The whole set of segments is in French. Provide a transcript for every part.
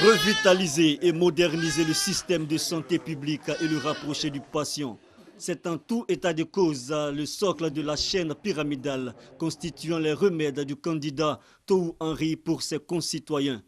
Revitaliser et moderniser le système de santé publique et le rapprocher du patient. C'est en tout état de cause le socle de la chaîne pyramidale constituant les remèdes du candidat Tohou Henry pour ses concitoyens.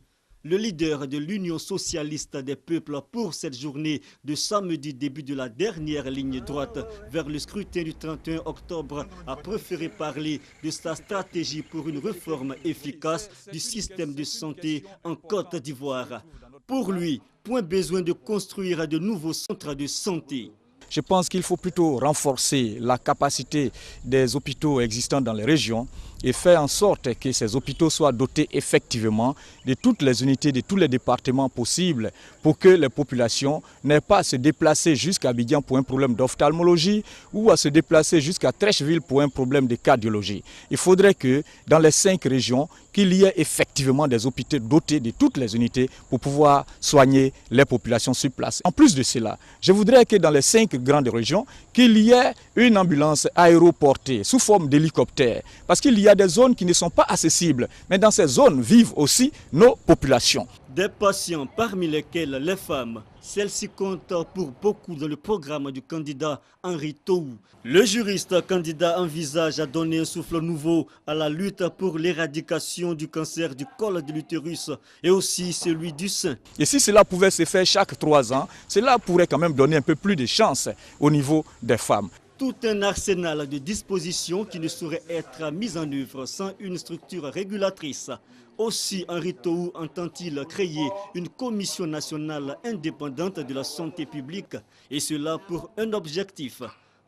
Le leader de l'Union socialiste des peuples pour cette journée de samedi, début de la dernière ligne droite vers le scrutin du 31 octobre, a préféré parler de sa stratégie pour une réforme efficace du système de santé en Côte d'Ivoire. Pour lui, point besoin de construire de nouveaux centres de santé. Je pense qu'il faut plutôt renforcer la capacité des hôpitaux existants dans les régions et faire en sorte que ces hôpitaux soient dotés effectivement de toutes les unités, de tous les départements possibles pour que les populations n'aient pas à se déplacer jusqu'à Abidjan pour un problème d'ophtalmologie ou à se déplacer jusqu'à Treichville pour un problème de cardiologie. Il faudrait que dans les 5 régions, qu'il y ait effectivement des hôpitaux dotés de toutes les unités pour pouvoir soigner les populations sur place. En plus de cela, je voudrais que dans les 5 grandes régions, qu'il y ait une ambulance aéroportée sous forme d'hélicoptère. Parce qu'il y a des zones qui ne sont pas accessibles, mais dans ces zones vivent aussi nos populations. Des patients parmi lesquels les femmes, celles-ci comptent pour beaucoup dans le programme du candidat Henry Tohou. Le juriste candidat envisage à donner un souffle nouveau à la lutte pour l'éradication du cancer du col de l'utérus et aussi celui du sein. Et si cela pouvait se faire chaque 3 ans, cela pourrait quand même donner un peu plus de chance au niveau des femmes. Tout un arsenal de dispositions qui ne saurait être mis en œuvre sans une structure régulatrice. Aussi, Henry Tohou entend-il créer une commission nationale indépendante de la santé publique, et cela pour un objectif: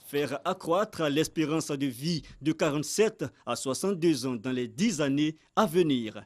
faire accroître l'espérance de vie de 47 à 62 ans dans les 10 années à venir.